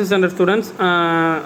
Standard students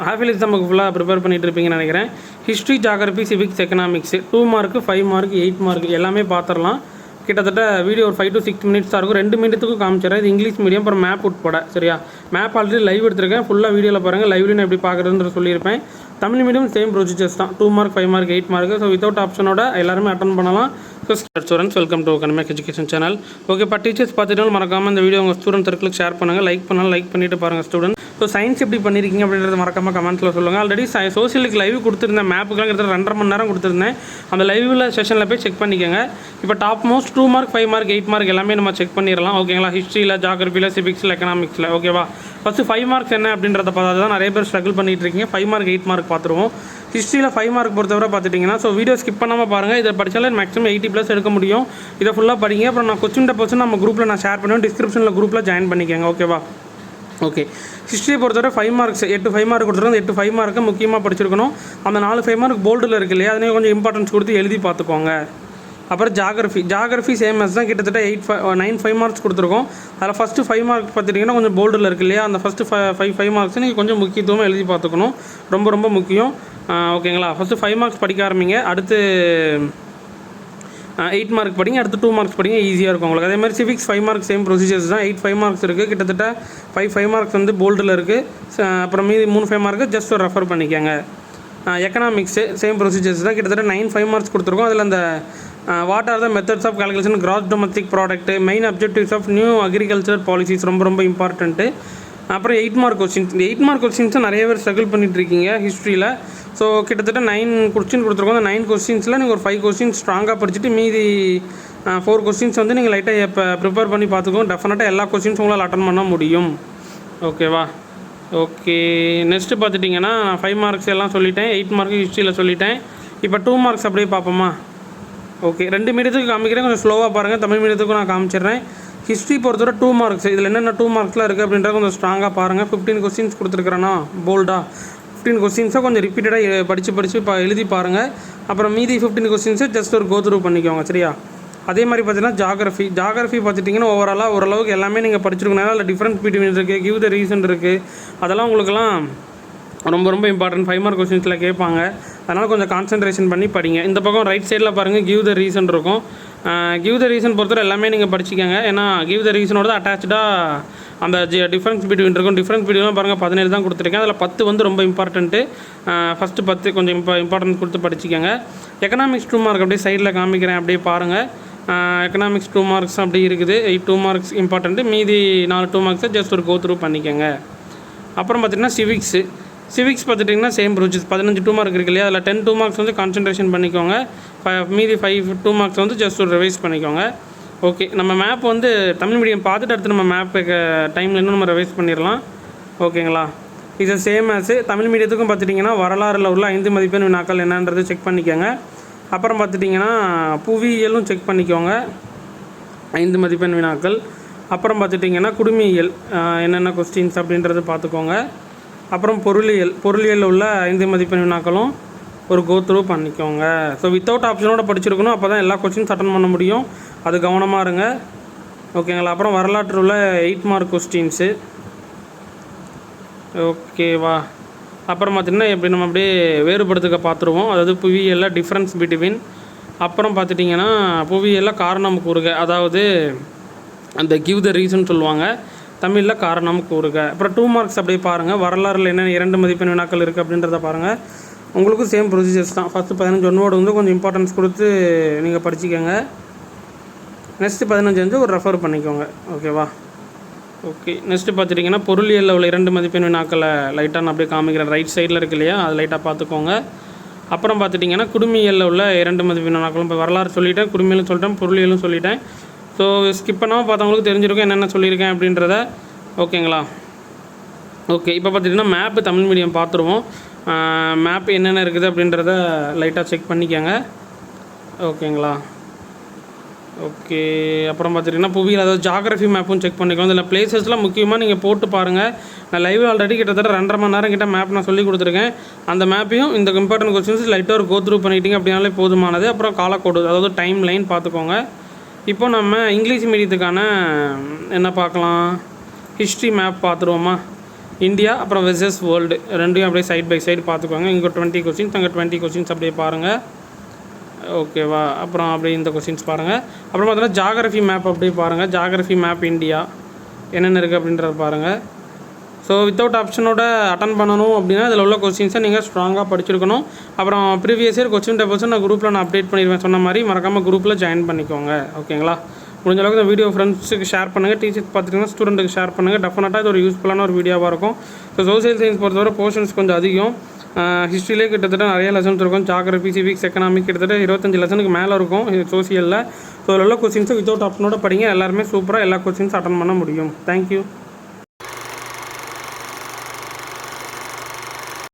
ஹாஃபில் எக்ஸாமுக்கு ஃபுல்லாக ப்ரிப்பேர் பண்ணிட்டு இருப்பீங்கன்னு நினைக்கிறேன். History, geography, civics, economics 2 mark 5 mark 8 mark எல்லாமே பார்த்துடலாம். கிட்டத்தட்ட வீடியோ ஒரு 5 to 6 minutes தான் இருக்கும். 2 மினிட்டுக்கும் காமிச்சிடறேன். இது இங்கிலீஷ் மீடியம், அப்புறம் மேப் உட்பட. சரியா? மேப் ஆல்ரெடி லைவ் எடுத்திருக்கேன். ஃபுல்லாக வீடியோவில் பாருங்கள். லைவ்லையும் எப்படி பார்க்குறதுன்ற சொல்லியிருப்பேன். தமிழ் மீடியம் சேம் ப்ரொசீஜர்ஸ் தான். 2 mark 5 mark 8 mark. So without ஆப்ஷனோட எல்லாருமே அட்டன் பண்ணலாம். So students, welcome to academic education channel. Okay, இப்போ டீச்சர்ஸ் பார்த்துட்டாலும் மறக்காமல் இந்த வீடியோ உங்கள் ஸ்டூடெண்ட் சர்க்கிளுக்கு ஷேர் பண்ணுங்கள். லைக் பண்ணாலும் லைக் பண்ணிவிட்டு பாருங்கள் ஸ்டூடெண்ட். ஸோ சயின்ஸ் எப்படி பண்ணியிருக்கீங்க அப்படின்றது மறக்காமல் கமெண்ட்ஸில் சொல்லுங்கள். ஆல்ரெடி சோசியலுக்கு லைவ் கொடுத்துருந்தேன். மேப்புக்கெலாம் கிட்டத்தட்ட 2.5 மணி நேரம் கொடுத்துருந்தேன். அந்த லைவில் செஷனில் போய் செக் பண்ணிக்கோங்க. இப்போ top most 2 mark 5 mark 8 mark எல்லாமே நம்ம செக் பண்ணிடலாம். ஓகேங்களா? ஹிஸ்ட்ரியில், ஜாகிரபியில், சிவிக்ஸில், எக்கனாமிக்ஸில். ஓகேவா? ஃபஸ்ட்டு 5 மார்க்ஸ் என்ன அப்படின்றத பார்த்தா தான் நிறைய பேர் ஸ்ட்ரகிள் பண்ணிட்டு இருக்கீங்க. 5 மார்க் 8 மார்க் பார்த்துருவோம். ஹிஸ்ட்ரியில் 5 மார்க் பொறுத்தவரை பார்த்துட்டிங்கன்னா, ஸோ வீடியோ ஸ்கிப் பண்ணாமல் பாருங்கள். இதை படித்தாலும் மேக்ஸிமம் 80+ எடுக்க முடியும். இதை ஃபுல்லாக படிங்க. அப்புறம் நான் கொஸ்டின் டெப்போஸ் நம்ம குரூப்பில் நான் ஷேர் பண்ணுவேன். டிஸ்கிரிப்ஷனில் குரூப்பில் ஜாயின் பண்ணிக்கோங்க. ஓகேவா? ஓகே, ஹிஸ்ட்ரியை பொறுத்தவரை 5 மார்க்ஸ் 8 5 மார்க் கொடுத்துருக்கோம். 8 5 மார்க்கு முக்கியமாக படிச்சிருக்கணும். அந்த 4 5 மார்க் போல்டில் இருக்குது இல்லையா, அதனே கொஞ்சம் இம்பார்ட்டன்ஸ் கொடுத்து எழுதி பார்த்துக்கோங்க. அப்புறம் ஜாகிரஃபி சேம் மேத்ஸ் தான். கிட்டத்தட்ட 9 5 மார்க்ஸ் கொடுத்துருக்கோம். அதில் ஃபஸ்ட்டு 5 மார்க் பார்த்துட்டிங்கன்னா கொஞ்சம் போல்டில் இருக்குது இல்லையா, அந்த ஃபஸ்ட்டு 5 மார்க்ஸ் நீங்கள் கொஞ்சம் முக்கியத்துவமாக எழுதி பார்த்துக்கணும். ரொம்ப ரொம்ப முக்கியம். ஓகேங்களா? ஃபஸ்ட்டு 5 மார்க்ஸ் படிக்க ஆரம்பிங்க. அடுத்து 8 மார்க் படிங்க. அடுத்து 2 மார்க்ஸ் படிங்க. ஈஸியாக இருக்கும் உங்களுக்கு. அதே மாதிரி சிவிக்ஸ் 5 மார்க் சேம் ப்ரொசீஜர்ஸ் தான். 8 5 மார்க்ஸ் இருக்குது. கிட்டத்தட்ட 5 மார்க்ஸ் வந்து போல்டில் இருக்குது. அப்புறம் மீதி 3 5 மார்க்கு ஜஸ்ட் ஒரு ரெஃபர் பண்ணிக்கோங்க. எக்கனாமிக்ஸு சேம் ப்ரொசீஜர்ஸ் தான். கிட்டத்தட்ட 9 5 மார்க்ஸ் கொடுத்துருக்கோம். அதில் அந்த what are the methods of calculation, gross domestic product, main objectives of new agriculture policies ரொம்ப ரொம்ப இம்பார்ட்டன்ட்டு. அப்புறம் 8 மார்க் கொஸ்டின்ஸ். இந்த 8 மார்க் கொஸ்டின்ஸை நிறைய பேர் ஸ்ட்ரகிள் பண்ணிட்டு இருக்கீங்க ஹிஸ்ட்ரியில். ஸோ கிட்டத்தட்ட 9 கொஸ்டின் கொடுத்துருக்கோம். அந்த 9 கொஸ்டின்ஸில் நீங்கள் ஒரு 5 கொஸ்டின்ஸ் ஸ்ட்ராங்காக படிச்சுட்டு மீதி 4 கொஸ்டின்ஸ் வந்து நீங்கள் லைட்டாக இப்போ ப்ரிப்பேர் பண்ணி பார்த்துக்கோங்க. டெஃபினட்டாக எல்லா கொஸ்டின்ஸும் உங்களால் அட்டன் பண்ண முடியும். ஓகேவா? ஓகே, நெக்ஸ்ட்டு பார்த்துட்டிங்கன்னா 5 மார்க்ஸ் எல்லாம் சொல்லிட்டேன். 8 மார்க்கு ஹிஸ்ட்ரியில் சொல்லிட்டேன். இப்போ 2 மார்க்ஸ் அப்படியே பார்ப்போமா? ஓகே, 2 மீடியத்துக்கு காமிக்கிறேன். கொஞ்சம் ஸ்லோவாக பாருங்கள். தமிழ் மீடியத்துக்கும் நான் காமிச்சிடுறேன். ஹிஸ்ட்ரி பொறுத்தவரை 2 மார்க்ஸ். இதில் என்னென்ன 2 மார்க்ஸ்லாம் இருக்குது அப்படின்றத கொஞ்சம் ஸ்ட்ராங்காக பாருங்கள். 15 கொஸ்டின்ஸ் கொடுத்துருக்குறேன்னா போல்டாக 15 கொஸ்டின்ஸை கொஞ்சம் ரிப்பீட்டடாக படித்து எழுதி பாருங்கள். அப்புறம் மீதி 15 கொஸ்டின்ஸை ஜஸ்ட் ஒரு கோ த்ரூ பண்ணிக்கோங்க. சரியா? அதே மாதிரி பார்த்தீங்கன்னா ஜாகிரஃபி பார்த்துட்டிங்கன்னா ஓரளவுக்கு எல்லாமே நீங்கள் படிச்சிருக்கணும். அதில் டிஃப்ரென்ஸ் பிட்வீன் இருக்குது, கிவ் த ரீசன் இருக்குது. அதெல்லாம் உங்களுக்குலாம் ரொம்ப ரொம்ப இம்பார்ட்டன்ட். 5 மார்க் கொஸ்டின்ஸில் கேட்பாங்க. அதனால் கொஞ்சம் கான்சன்ட்ரேஷன் பண்ணி படிங்க. இந்த பக்கம் ரைட் சைடில் பாருங்கள், கிவ் த ரீசன் இருக்கும். கிவ் த ரீசன் பொறுத்தவரை எல்லாமே நீங்கள் படிச்சிக்கோங்க. ஏன்னா கிவ் த ரீசனோட தான் அட்டாச்சாக அந்த டிஃப்ரென்ஸ் பிட்வீன் இருக்கும். டிஃப்ரென்ஸ் பிட்வீன் பாருங்கள் 17 தான் கொடுத்துருக்கேன். அதில் 10 வந்து ரொம்ப இம்பார்ட்டன்ட்டு. ஃபஸ்ட்டு 10 கொஞ்சம் இம்பார்ட்டன்ஸ் கொடுத்து படிச்சிக்கோங்க. எக்கனாமிக்ஸ் 2 மார்க் அப்படியே சைடில் காமிக்கிறேன், அப்படியே பாருங்கள். எக்கனாமிக்ஸ் 2 மார்க்ஸ் அப்படி இருக்குது. 2 மார்க்ஸ் இம்பார்ட்டன்ட்டு. மீதி 4 2 மார்க்ஸை ஜஸ்ட் ஒரு கோ த்ரூ பண்ணிக்கோங்க. அப்புறம் பார்த்திங்கன்னா சிவிக்ஸ் பார்த்துட்டிங்கன்னா சேம் ப்ரொசீஜர். 15 2 மார்க் இருக்கு இல்லையா, அதில் 10 2 மார்க்ஸ் வந்து கான்சன்ட்ரேஷன் பண்ணிக்கோங்க. மீதி 5 2 மார்க்ஸ் வந்து ஜஸ்ட் ஒரு ரிவைஸ் பண்ணிக்கோங்க. ஓகே, நம்ம மேப் வந்து தமிழ் மீடியம் பார்த்துட்டு அடுத்து நம்ம மேப்பு டைமில் இன்னும் நம்ம ரிவைஸ் பண்ணிடலாம். ஓகேங்களா? இது சேம் ஆஸ் தமிழ் மீடியத்துக்கும் பார்த்துட்டிங்கன்னா வரலாறில் உள்ள 5 மதிப்பெண் வினாக்கள் என்னன்றது செக் பண்ணிக்கோங்க. அப்புறம் பார்த்துட்டிங்கன்னா புவியியலும் செக் பண்ணிக்கோங்க, 5 மதிப்பெண் வினாக்கள். அப்புறம் பார்த்துட்டிங்கன்னா குடிமையியல் என்னென்ன கொஸ்டின்ஸ் அப்படின்றது பார்த்துக்கோங்க. அப்புறம் பொருளியல் உள்ள 5 மதிப்பெண் வினாக்களும் ஒரு கோ த்ரூ பண்ணிக்கோங்க. ஸோ வித்தவுட் ஆப்ஷனோட படிச்சிருக்கணும். அப்போ தான் எல்லா கொஸ்டின்ஸ் அட்டன் பண்ண முடியும். அது கவனமாக இருங்க. ஓகேங்களா? அப்புறம் வரலாற்றில் உள்ள 8 மார்க் கொஸ்டின்ஸு. ஓகேவா? அப்புறம் பார்த்திங்கன்னா எப்படி நம்ம அப்படியே வேறுபடுத்துக்க பார்த்துருவோம். அதாவது புவியியலில் டிஃப்ரென்ஸ் பிட்வீன். அப்புறம் பார்த்துட்டிங்கன்னா புவியியலில் காரணம் கூறுக, அதாவது அந்த கிவ் த ரீசன் சொல்லுவாங்க, தமிழில் காரணம் கூறுக. அப்புறம் 2 மார்க்ஸ் அப்படியே பாருங்கள். வரலாறில் என்னென்ன 2 மதிப்பெண் வினாக்கள் இருக்குது அப்படின்றத பாருங்கள். உங்களுக்கும் சேம் ப்ரொசீஜர்ஸ் தான். ஃபஸ்ட்டு 15 ஒன்னோடு வந்து கொஞ்சம் இம்பார்ட்டன்ஸ் கொடுத்து நீங்கள் படிச்சிக்கோங்க. நெக்ஸ்ட்டு 15 வந்து ஒரு ரெஃபர் பண்ணிக்கோங்க. ஓகேவா? ஓகே, நெக்ஸ்ட்டு பார்த்துட்டிங்கன்னா பொருளியலில் உள்ள 2 மதிப்பெண் வினாக்களை லைட்டாக நான் அப்படியே காமிக்கிறேன். ரைட் சைடில் இருக்கு இல்லையா, அது லைட்டாக பார்த்துக்கோங்க. அப்புறம் பார்த்துட்டிங்கன்னா குடிமையியலில் உள்ள 2 மதிப்பெண் வினாக்களும். இப்போ வரலாறு சொல்லிட்டேன், குடிமையிலும் சொல்லிட்டேன், பொருளியலும் சொல்லிட்டேன். ஸோ ஸ்கிப் பண்ணாமல் பார்த்தவங்களுக்கு தெரிஞ்சிருக்கும் என்னென்ன சொல்லியிருக்கேன் அப்படின்றத. ஓகேங்களா? ஓகே, இப்போ பார்த்துட்டிங்கன்னா மேப்பு தமிழ் மீடியம் பார்த்துருவோம். மேப்பு என்னென்ன இருக்குது அப்படின்றத லைட்டாக செக் பண்ணிக்கோங்க. ஓகேங்களா? ஓகே, அப்புறம் பார்த்துட்டிங்கன்னா புவியில் அதாவது ஜாகிரஃபி மேப்பும் செக் பண்ணிக்கோங்க. இதில் பிளேசஸ்லாம் முக்கியமாக நீங்கள் போட்டு பாருங்கள். நான் லைவ் ஆல்ரெடி கிட்டத்தட்ட 2.5 மணி நேரம் கிட்ட மேப் நான் சொல்லி கொடுத்துருக்கேன். அந்த மேப்பையும் இந்த இம்பார்ட்டன்ட் கொஸ்டின்ஸ் லைட்டாக ஒரு கோ த்ரூ பண்ணிட்டீங்க அப்படின்னாலே போதுமானது. அப்புறம் காலக்கோடு, அதாவது டைம் லைன் பார்த்துக்கோங்க. இப்போ நம்ம இங்கிலீஷ் மீடியத்துக்கான என்ன பார்க்கலாம், ஹிஸ்ட்ரி மேப் பார்த்துருவோமா? இந்தியா அப்புறம் வெர்சஸ் வேர்ல்டு ரெண்டையும் அப்படியே சைட் பை சைடு பார்த்துக்கோங்க. இங்கே 20 கொஸ்டின்ஸ், அங்கே 20 கொஸ்டின்ஸ் அப்படியே பாருங்கள். ஓகேவா? அப்புறம் அப்படியே இந்த கொஸ்டின்ஸ் பாருங்கள். அப்புறம் பார்த்தீங்கன்னா ஜாகிரஃபி மேப் அப்படியே பாருங்கள். ஜாகிரஃபி மேப் இந்தியா என்னென்ன இருக்குது அப்படின்றத பாருங்கள். ஸோ வித்தவுட் ஆப்ஷனோட அட்டன் பண்ணணும் அப்படின்னா இதில் உள்ள கொஸ்டின்ஸை நீங்கள் ஸ்ட்ராங்காக படிச்சிருக்கணும். அப்புறம் ப்ரீவியஸ் இயர் கொஸ்டின் பேப்பர்ஸும் நான் குரூப்பில் அப்டேட் பண்ணிடுவேன். சொன்ன மாதிரி மறக்காமல் குரூப்பில் ஜாயின் பண்ணிக்கோங்க. ஓகேங்களா? முடிஞ்ச அளவுக்கு இந்த வீடியோ ஃப்ரெண்ட்ஸுக்கு ஷேர் பண்ணுங்கள். டீச்சர்ஸ் பார்த்துட்டிங்கன்னா ஸ்டூடெண்ட்டுக்கு ஷேர் பண்ணுங்கள். டெஃபினட்டாக இது ஒரு யூஸ்ஃபுல்லான ஒரு வீடியோவாக இருக்கும். ஸோ சோசியல் சயின்ஸ் பொறுத்தவரை போர்ஷன்ஸ் கொஞ்சம் அதிகம். ஹிஸ்ட்ரியிலே கிட்டத்தட்ட நிறைய லெசன்ஸ் இருக்கும். ஜாகிரபி, சிவிக்ஸ், எக்கனாமிக் கிட்டத்தட்ட 25 லெசனுக்கு மேலே இருக்கும் சோசியலில். ஸோ அதில் உள்ள கொஸ்டின்ஸை வித்தவுட் ஆப்ஷனோட படிங்க. எல்லாருமே சூப்பராக எல்லா கொஸ்டின்ஸும் அட்டன் பண்ண முடியும். தேங்க்யூ.